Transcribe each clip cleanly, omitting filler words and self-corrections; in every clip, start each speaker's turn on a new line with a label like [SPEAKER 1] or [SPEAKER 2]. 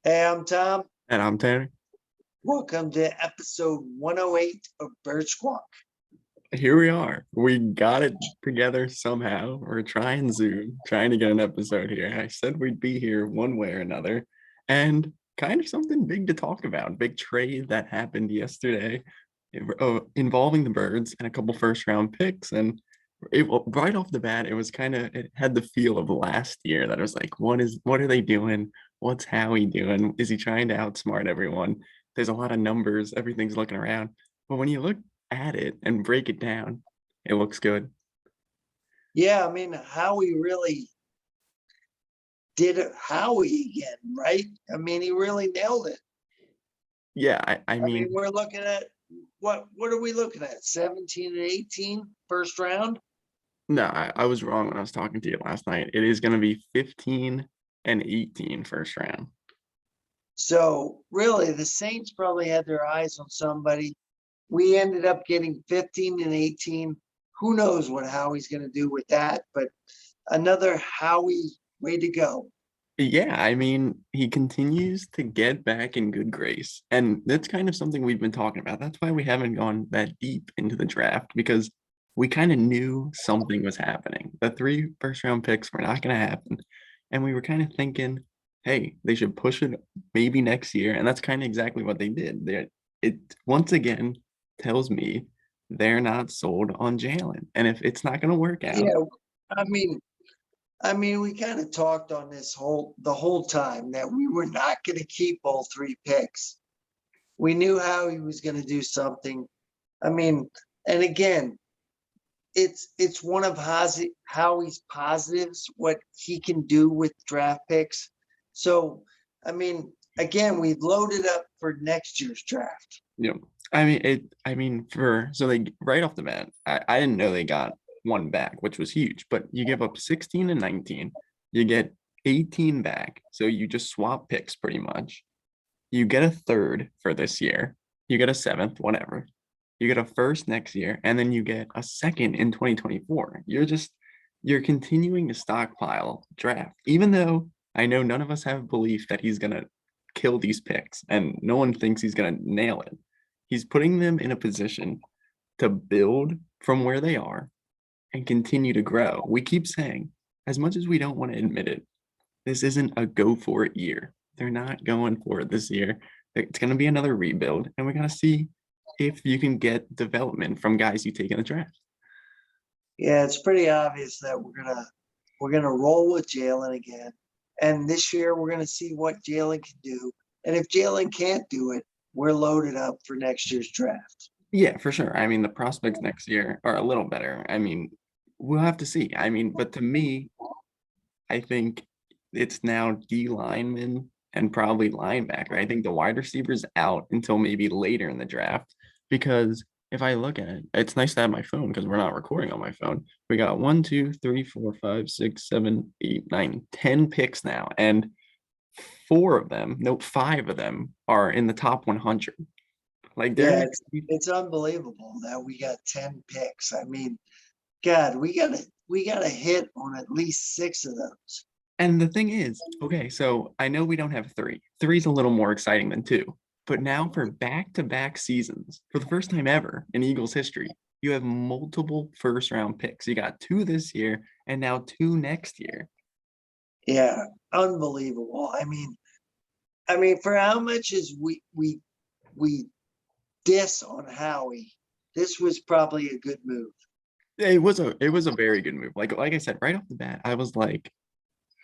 [SPEAKER 1] Hey, I'm Tom.
[SPEAKER 2] And I'm Terry.
[SPEAKER 1] Welcome to episode 108 of Bird Squawk.
[SPEAKER 2] Here we are. We got it together somehow. We're trying Zoom, trying to get an episode here. I said we'd be here one way or another. And kind of something big to talk about. Big trade that happened yesterday involving the Birds and a couple first round picks. And right off the bat, it had the feel of last year that it was like, what are they doing? What's Howie doing? Is he trying to outsmart everyone? There's a lot of numbers, everything's looking around. But when you look at it and break it down, it looks good.
[SPEAKER 1] Yeah, I mean, Howie really did it. Howie again, right? I mean, he really nailed it.
[SPEAKER 2] Yeah, I
[SPEAKER 1] I mean,
[SPEAKER 2] mean,
[SPEAKER 1] we're looking at what are we looking at? 17 and 18 first round.
[SPEAKER 2] no, I was wrong when I was talking to you last night. It is going to be 15 and 18 first round.
[SPEAKER 1] So really the Saints probably had their eyes on somebody. We ended up getting 15 and 18. Who knows what Howie's going to do with that, but another Howie way to go.
[SPEAKER 2] Yeah, I mean, he continues to get back in good grace. And that's kind of something we've been talking about. That's why we haven't gone that deep into the draft because we kind of knew something was happening. The three first round picks were not going to happen. And we were kind of thinking, hey, they should push it maybe next year. And that's kind of exactly what they did. It once again tells me they're not sold on Jalen. And if it's not going to work out,
[SPEAKER 1] Yeah, I mean, we kind of talked on the whole time that we were not going to keep all three picks. We knew how he was going to do something. I mean, and again, it's one of Howie's positives what he can do with draft picks. So, I mean, again, we've loaded up for next year's draft.
[SPEAKER 2] you know, for so they right off the bat, I didn't know they got one back, which was huge, but you give up 16 and 19, you get 18 back. So you just swap picks pretty much. You get a third for this year, you get a seventh, whatever. You get a first next year, and then you get a second in 2024. You're continuing to stockpile draft, even though I know none of us have belief that he's gonna kill these picks, and no one thinks he's gonna nail it. He's putting them in a position to build from where they are and continue to grow. We keep saying, as much as we don't want to admit it, this isn't a go for it year. They're not going for it this year. It's going to be another rebuild, and we're going to see if you can get development from guys you take in the draft.
[SPEAKER 1] Yeah, it's pretty obvious that we're gonna roll with Jalen again. And this year we're gonna see what Jalen can do. And if Jalen can't do it, we're loaded up for next year's draft.
[SPEAKER 2] Yeah, for sure. I mean, the prospects next year are a little better. I mean, we'll have to see. I mean, but to me, I think it's now D lineman and probably linebacker. I think the wide receiver's out until maybe later in the draft because if I look at it, it's nice to have my phone because we're not recording on my phone. We got 10 picks now, and five of them are in the top 100. Like they're
[SPEAKER 1] Yeah,
[SPEAKER 2] not.
[SPEAKER 1] it's unbelievable that we got 10 picks. I mean, God, we gotta hit on at least six of those.
[SPEAKER 2] And the thing is, okay, so I know we don't have three. Three's a little more exciting than two. But now for back-to-back seasons, for the first time ever in Eagles history, you have multiple first round picks. You got two this year and now two next year.
[SPEAKER 1] Yeah, unbelievable. I mean, for how much as we diss on Howie, this was probably a good move.
[SPEAKER 2] It was a very good move. Like I said, right off the bat, I was like,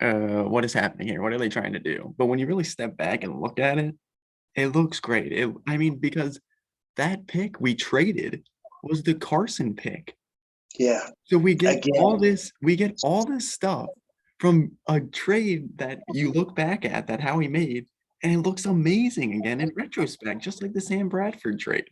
[SPEAKER 2] what is happening here? What are they trying to do? But when you really step back and look at it, it looks great. I mean, because that pick we traded was the Carson pick.
[SPEAKER 1] Yeah,
[SPEAKER 2] So
[SPEAKER 1] again.
[SPEAKER 2] we get all this stuff from a trade that you look back at that Howie made, and it looks amazing again in retrospect, just like the Sam Bradford trade.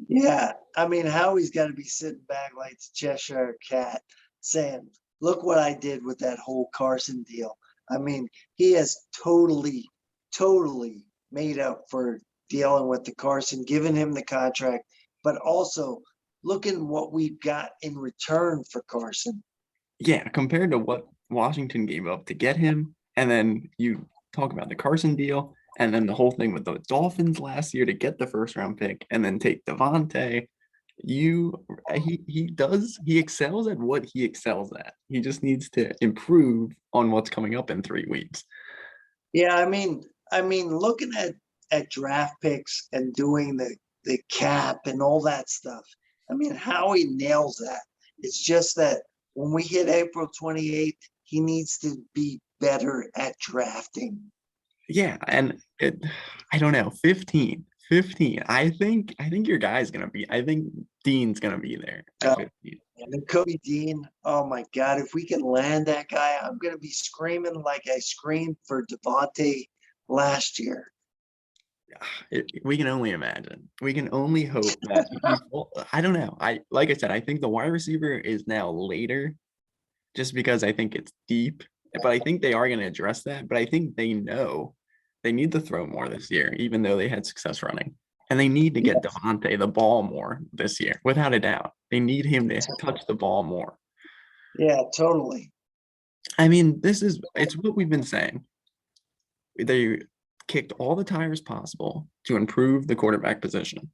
[SPEAKER 1] Yeah, I mean, Howie's got to be sitting back like the Cheshire Cat, saying, "Look what I did with that whole Carson deal." I mean, he has totally made up for dealing with the Carson, giving him the contract, but also looking what we've got in return for Carson.
[SPEAKER 2] Yeah, compared to what Washington gave up to get him, and then you talk about the Carson deal, and then the whole thing with the Dolphins last year to get the first round pick, and then take Devontae. He excels at what he excels at. He just needs to improve on what's coming up in 3 weeks.
[SPEAKER 1] Yeah, looking at draft picks and doing the cap and all that stuff. I mean, Howie nails that. It's just that when we hit April 28th, he needs to be better at drafting.
[SPEAKER 2] Yeah, and I don't know, 15. I think your guy's gonna be. I think Dean's gonna be there at 15.
[SPEAKER 1] And then Kobe Dean, oh my God, if we can land that guy, I'm gonna be screaming like I screamed for Devontae last year.
[SPEAKER 2] We can only imagine. We can only hope that I don't know. Like I said, I think the wide receiver is now later, just because I think it's deep. But I think they are going to address that. But I think they know they need to throw more this year, even though they had success running. And they need to get
[SPEAKER 1] Yes.
[SPEAKER 2] Devontae the ball more this year, without a doubt. They need him to touch the ball more.
[SPEAKER 1] Yeah, totally.
[SPEAKER 2] I mean, it's what we've been saying. They kicked all the tires possible to improve the quarterback position.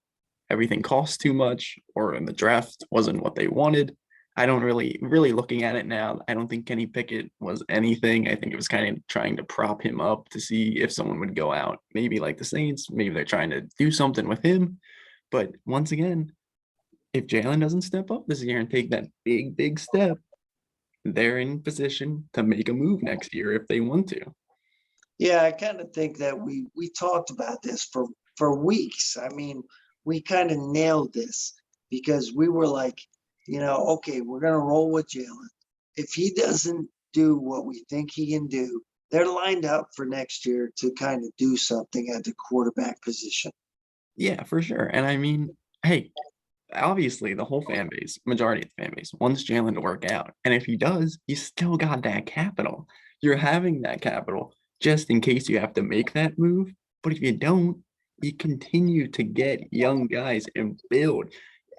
[SPEAKER 2] Everything costs too much, or in the draft wasn't what they wanted. I don't really looking at it now. I don't think Kenny Pickett was anything. I think it was kind of trying to prop him up to see if someone would go out. Maybe like the Saints, maybe they're trying to do something with him. But once again, if Jalen doesn't step up this year and take that big step, they're in position to make a move next year if they want to.
[SPEAKER 1] Yeah, I kind of think that we talked about this for weeks. I mean, we kind of nailed this because we were like, okay, we're gonna roll with Jalen. If he doesn't do what we think he can do, they're lined up for next year to kind of do something at the quarterback position.
[SPEAKER 2] Yeah, for sure. And I mean, hey, obviously the whole fan base, majority of the fan base, wants Jalen to work out. And if he does, you still got that capital. You're having that capital just in case you have to make that move. But if you don't, you continue to get young guys and build.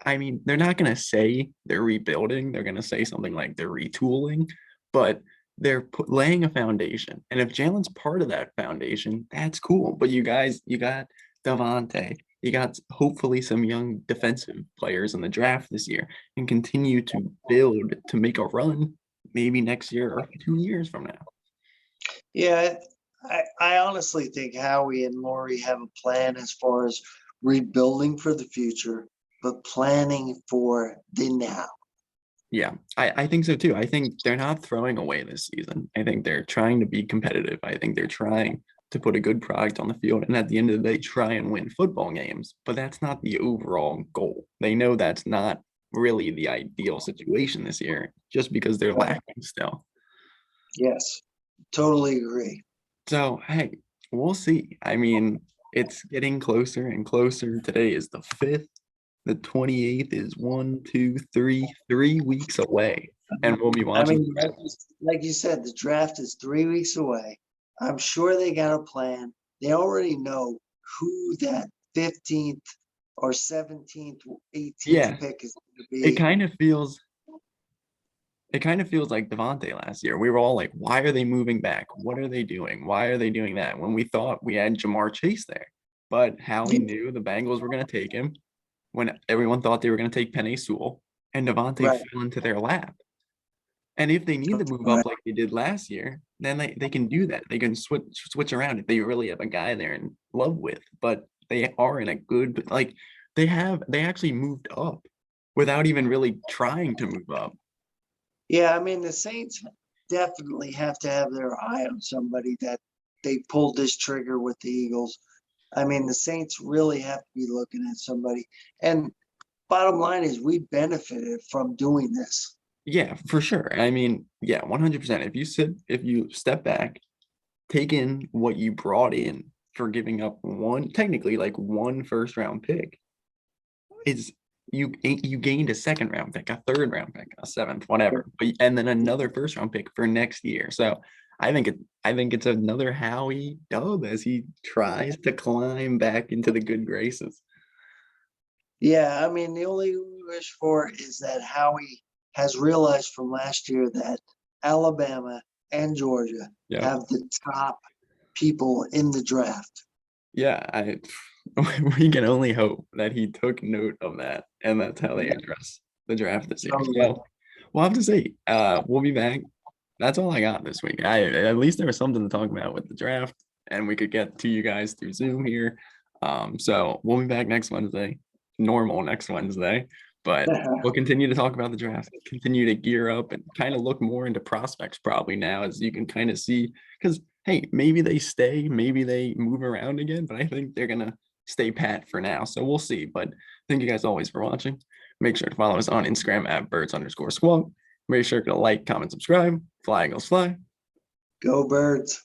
[SPEAKER 2] I mean, they're not going to say they're rebuilding. They're going to say something like they're retooling, but they're laying a foundation. And if Jalen's part of that foundation, that's cool. But you got Devontae, you got hopefully some young defensive players in the draft this year, and continue to build to make a run maybe next year or 2 years from now.
[SPEAKER 1] Yeah, I honestly think Howie and Lori have a plan as far as rebuilding for the future, but planning for the now.
[SPEAKER 2] Yeah, I think so too. I think they're not throwing away this season. I think they're trying to be competitive. I think they're trying to put a good product on the field, and at the end of the day, try and win football games. But that's not the overall goal. They know that's not really the ideal situation this year, just because they're lacking still.
[SPEAKER 1] Yes, totally agree.
[SPEAKER 2] So, hey, we'll see. I mean, it's getting closer and closer. Today is the 5th. The 28th is 3 weeks away. And we'll be
[SPEAKER 1] I
[SPEAKER 2] watching.
[SPEAKER 1] mean, like you said, the draft is 3 weeks away. I'm sure they got a plan. They already know who that 15th or 17th, 18th
[SPEAKER 2] Yeah,
[SPEAKER 1] pick is going to
[SPEAKER 2] it
[SPEAKER 1] be.
[SPEAKER 2] kind of feels like Devontae last year. We were all like, why are they moving back? What are they doing? Why are they doing that? When we thought we had Jamar Chase there. But Howie knew the Bengals were going to take him when everyone thought they were going to take Penei Sewell, and Devontae
[SPEAKER 1] Right.
[SPEAKER 2] fell into their lap. And if they need to move up like they did last year, then they can do that. They can switch around if they really have a guy they're in love with. But they are in a good, like, they actually moved up without even really trying to move up.
[SPEAKER 1] Yeah, I mean, the Saints definitely have to have their eye on somebody that they pulled this trigger with the Eagles. I mean, the Saints really have to be looking at somebody. And bottom line is we benefited from doing this.
[SPEAKER 2] Yeah, for sure. I mean, yeah, 100%. If you step back, take in what you brought in for giving up technically like one first round pick, is you gained a second round pick, a third round pick, a seventh, whatever, and then another first round pick for next year. So I think it's another Howie dub as he tries to climb back into the good graces.
[SPEAKER 1] Yeah, I mean, the only we wish for is that Howie has realized from last year that Alabama and Georgia
[SPEAKER 2] Yeah.
[SPEAKER 1] have the top people in the draft.
[SPEAKER 2] Yeah, we can only hope that he took note of that, and that's how they address the draft this year.
[SPEAKER 1] Totally.
[SPEAKER 2] So we'll have to see. We'll be back. That's all I got this week. At least there was something to talk about with the draft, and we could get to you guys through Zoom here. So we'll be back next Wednesday, normal next Wednesday, but we'll continue to talk about the draft, continue to gear up and kind of look more into prospects probably now, as you can kind of see, because hey, maybe they stay, maybe they move around again, but I think they're gonna stay pat for now. So we'll see. But thank you guys always for watching. Make sure to follow us on Instagram at birds_squawk. Make sure to like, comment, subscribe. Fly Eagles fly.
[SPEAKER 1] Go Birds.